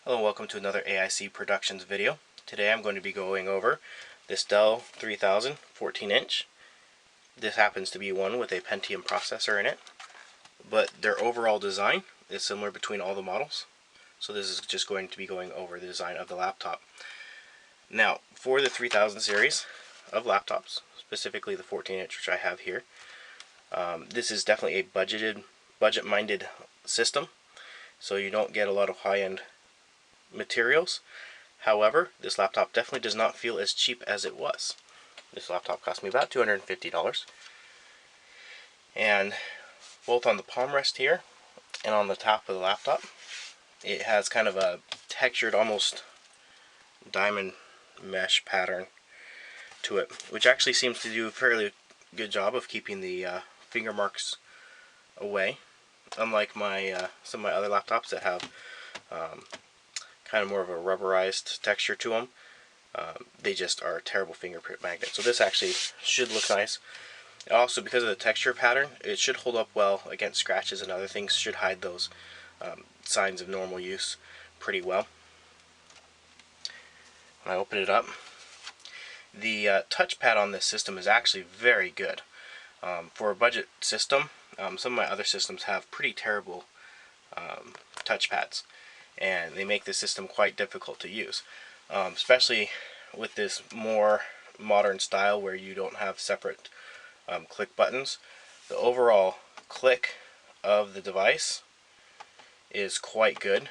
Hello and welcome to another AIC Productions video. Today I'm going to be going over this Dell 3000 14-inch. This happens to be one with a Pentium processor in it, but their overall design is similar between all the models. So this is just going to be going over the design of the laptop. Now, for the 3000 series of laptops, specifically the 14-inch which I have here, this is definitely a budget-minded system, so you don't get a lot of high-end materials. However, this laptop definitely does not feel as cheap as it was. This laptop cost me about $250, and both on the palm rest here and on the top of the laptop, it has kind of a textured, almost diamond mesh pattern to it, which actually seems to do a fairly good job of keeping the finger marks away, unlike my some of my other laptops that have kind of more of a rubberized texture to them. They just are a terrible fingerprint magnet. So this actually should look nice. Also, because of the texture pattern, it should hold up well against scratches and other things. Should hide those signs of normal use pretty well. When I open it up, the touchpad on this system is actually very good. For a budget system, some of my other systems have pretty terrible touchpads, and they make the system quite difficult to use, especially with this more modern style where you don't have separate click buttons. The overall click of the device is quite good.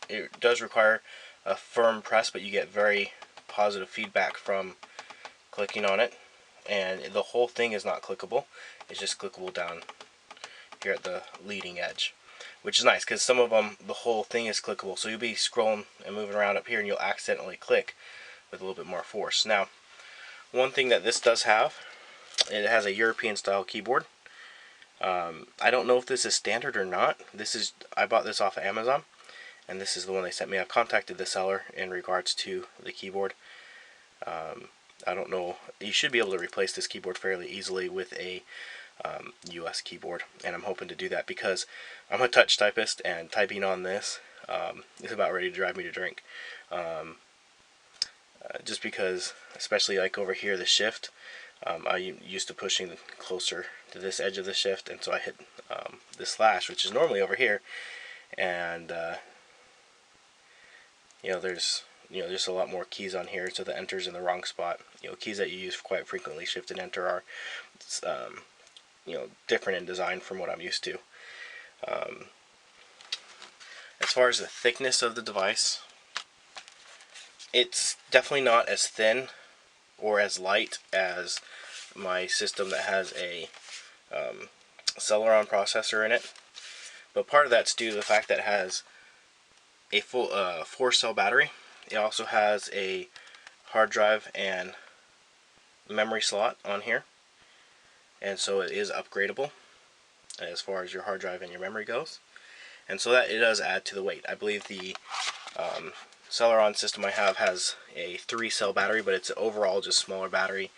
It does require a firm press, but you get very positive feedback from clicking on it, and the whole thing is not clickable. It's just clickable down here at the leading edge, which is nice because some of them, the whole thing is clickable, so you'll be scrolling and moving around up here and you'll accidentally click with a little bit more force. Now, one thing that this does have, it has a European style keyboard. I don't know if this is standard or not. I bought this off of Amazon, and this is the one they sent me. I've contacted the seller in regards to the keyboard. I don't know. You should be able to replace this keyboard fairly easily with a US keyboard, and I'm hoping to do that because I'm a touch typist, and typing on this is about ready to drive me to drink. Just because, especially like over here, the shift, I'm used to pushing closer to this edge of the shift, and so I hit the slash, which is normally over here, and there's a lot more keys on here, so the enter's in the wrong spot. Keys that you use quite frequently, shift and enter, are different in design from what I'm used to. As far as the thickness of the device, it's definitely not as thin or as light as my system that has a Celeron processor in it, but part of that's due to the fact that it has a full 4-cell battery. It also has a hard drive and memory slot on here, and so it is upgradable as far as your hard drive and your memory goes, and so that it does add to the weight. I believe the Celeron system I have has a 3-cell battery, but it's an overall just smaller battery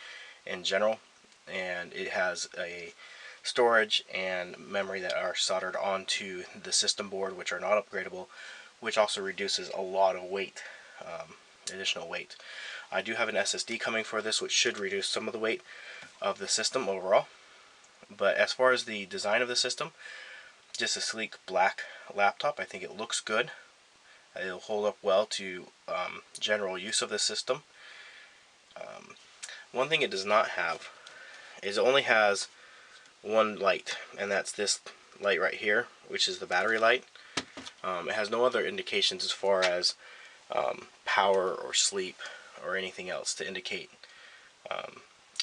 in general, and it has a storage and memory that are soldered onto the system board, which are not upgradable, which also reduces a lot of weight, additional weight. I do have an SSD coming for this, which should reduce some of the weight of the system overall. But as far as the design of the system, just a sleek black laptop. I think it looks good. It'll hold up well to general use of the system. One thing it does not have is it only has one light, and that's this light right here, which is the battery light. It has no other indications as far as power or sleep or anything else to indicate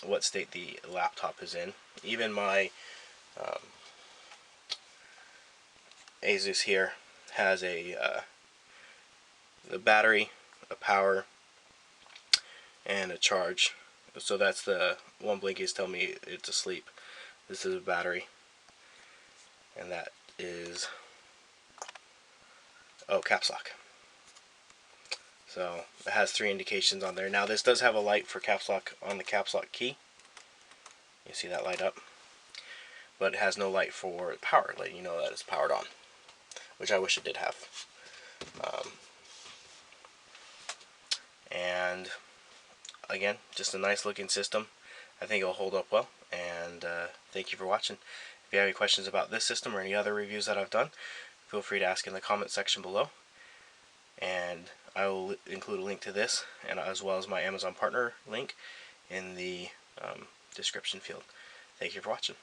what state the laptop is in. Even my Asus here has the battery, a power, and a charge. So that's the one blinky is telling me it's asleep. This is a battery, and that is caps lock. So it has 3 indications on there. Now this does have a light for caps lock on the caps lock key. You see that light up, but it has no light for power, letting you know that it's powered on, which I wish it did have. And again, just a nice looking system. I think it'll hold up well, and thank you for watching. If you have any questions about this system or any other reviews that I've done, feel free to ask in the comment section below, and I will include a link to this, and as well as my Amazon partner link in the description field. Thank you for watching.